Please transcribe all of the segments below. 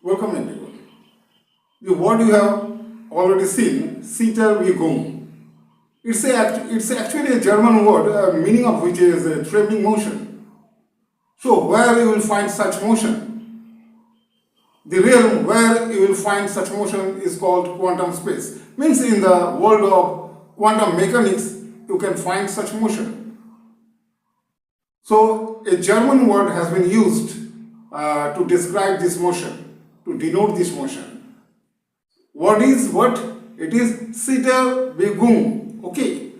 Welcome everyone. The word you have already seen, Zettirbewegung. It's actually a German word, meaning of which is trembling motion. So where you will find such motion? The realm where you will find such motion is called quantum space. Means in the world of quantum mechanics, you can find such motion. So a German word has been used to describe this motion, to denote this motion. What is what? It is Zitterbewegung, okay,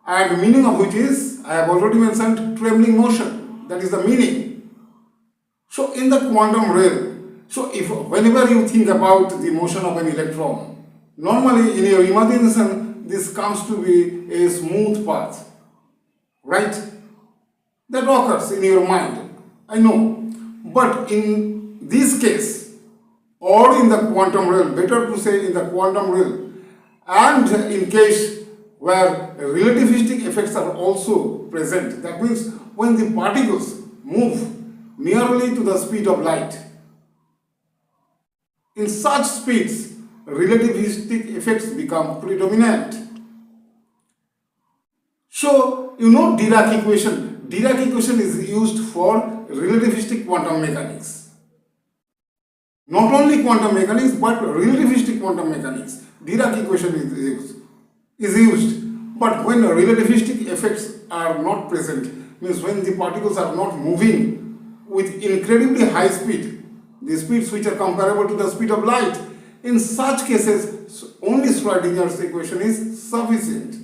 and meaning of which is, I have already mentioned, trembling motion. That is the meaning. So in the quantum realm, so if whenever you think about the motion of an electron, normally in your imagination this comes to be a smooth path, right? That occurs in your mind, I know. But in this case, or in the quantum realm, better to say in the quantum realm, and in case where relativistic effects are also present, that means when the particles move nearly to the speed of light, in such speeds, relativistic effects become predominant. So, you know Dirac equation. Dirac equation is used for relativistic quantum mechanics. Not only quantum mechanics, but relativistic quantum mechanics. Dirac equation is used. But when relativistic effects are not present, means when the particles are not moving with incredibly high speed, the speeds which are comparable to the speed of light, in such cases, only Schrodinger's equation is sufficient.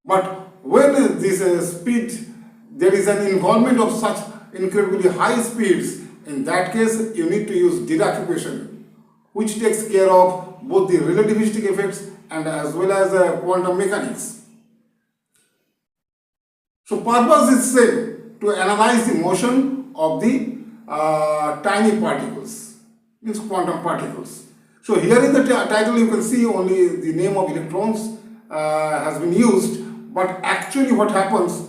But when this speed, there is an involvement of such incredibly high speeds, in that case you need to use Dirac equation, which takes care of both the relativistic effects and as well as quantum mechanics. So purpose is same, to analyze the motion of the tiny particles, means quantum particles. So here in the title you can see only the name of electrons has been used. But actually what happens,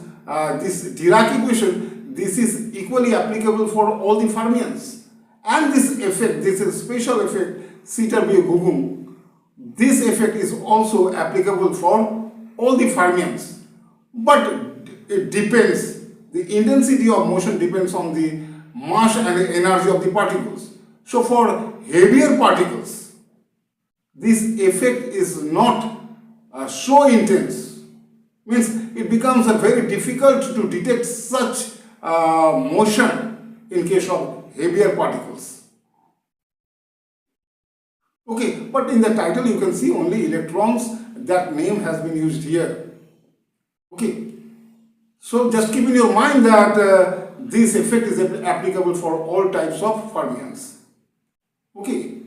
this Dirac equation, this is equally applicable for all the Fermions. And this effect, this is special effect, Zettirbewegung, this effect is also applicable for all the Fermions. But it depends, the intensity of motion depends on the mass and the energy of the particles. So for heavier particles, this effect is not so intense. Means it becomes very difficult to detect such motion in case of heavier particles. Okay, but in the title you can see only electrons, that name has been used here. Okay, so just keep in your mind that this effect is applicable for all types of fermions. Okay,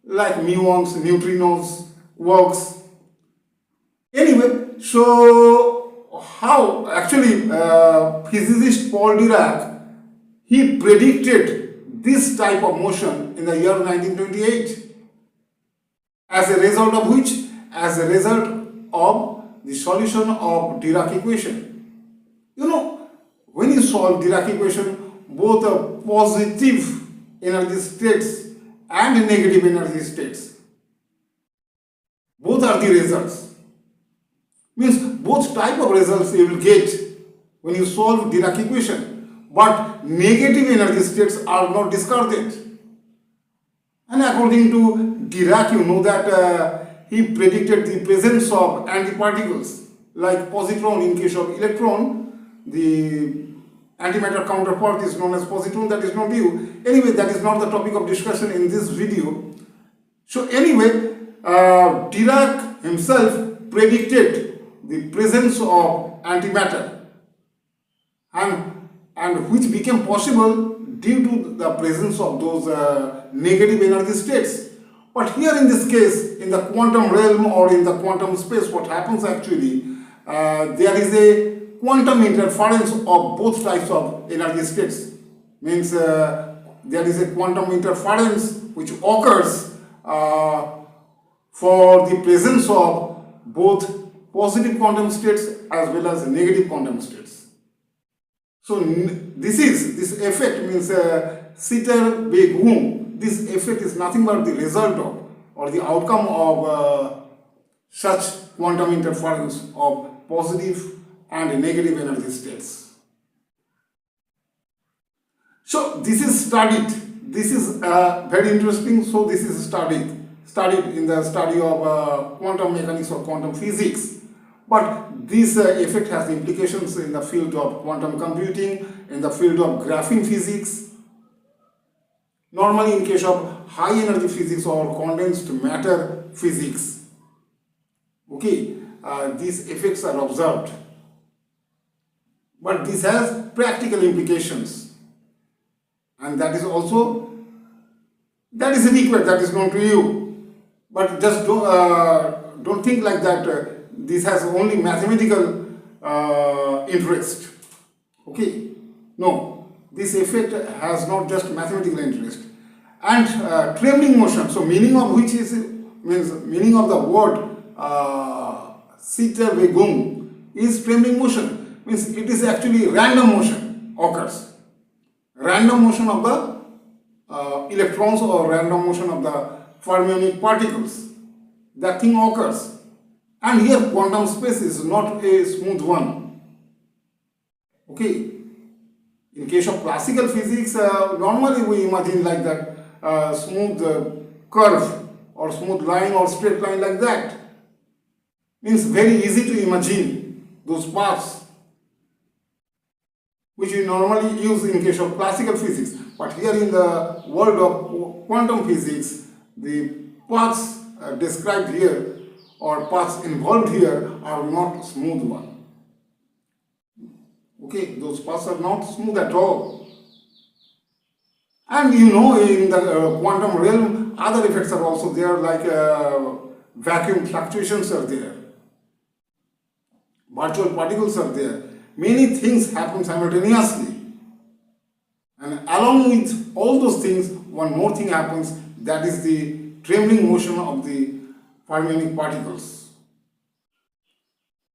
like muons, neutrinos, quarks. Anyway, so how actually physicist Paul Dirac, he predicted this type of motion in the year 1928. As a result of which? As a result of the solution of Dirac equation. You know, when you solve Dirac equation, both positive energy states and negative energy states, both are the results. Means both type of results you will get when you solve Dirac equation, but negative energy states are not discarded. And according to Dirac, you know that he predicted the presence of antiparticles like positron. In case of electron, the antimatter counterpart is known as positron, that is not due. Anyway, that is not the topic of discussion in this video. So anyway, Dirac himself predicted the presence of antimatter, and which became possible due to the presence of those negative energy states. But here in this case, in the quantum realm or in the quantum space, what happens actually, there is a quantum interference of both types of energy states. Means there is a quantum interference which occurs for the presence of both positive quantum states as well as negative quantum states. So this effect means Zitterbewegung. This effect is nothing but the result of or the outcome of such quantum interference of positive and negative energy states. So this is studied. This is very interesting. So this is studied in the study of quantum mechanics or quantum physics. But this effect has implications in the field of quantum computing, in the field of graphene physics. Normally in case of high energy physics or condensed matter physics. Okay, these effects are observed. But this has practical implications. And that is also, that is required, that is known to you. But just don't think like that. This has only mathematical interest. Okay, no, this effect has not just mathematical interest. And trembling motion, so meaning of which is, meaning of the word Zettirbewegung is trembling motion, means it is actually random motion occurs. Random motion of the electrons or random motion of the fermionic particles. That thing occurs. And here quantum space is not a smooth one. Okay. In case of classical physics, normally we imagine like that smooth curve or smooth line or straight line like that. Means very easy to imagine those paths which we normally use in case of classical physics. But here in the world of quantum physics, the paths described here or paths involved here are not smooth one. Okay, those paths are not smooth at all. And you know, in the quantum realm, other effects are also there, like vacuum fluctuations are there. Virtual particles are there. Many things happen simultaneously. And along with all those things, one more thing happens, that is the trembling motion of the fermionic particles.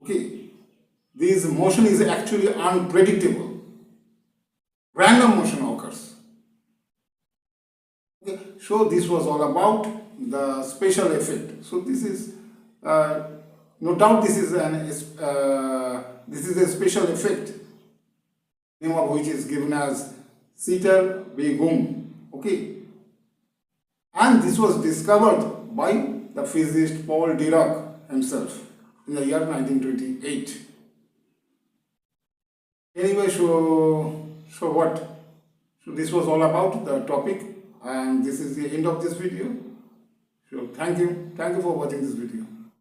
Okay, this motion is actually unpredictable. Random motion occurs. Okay, so this was all about the special effect. So this is, no doubt this is a special effect, name of which is given as Zettirbewegung. Okay, and this was discovered by the physicist Paul Dirac himself in the year 1928. Anyway, so what? So this was all about the topic, and this is the end of this video. So thank you for watching this video.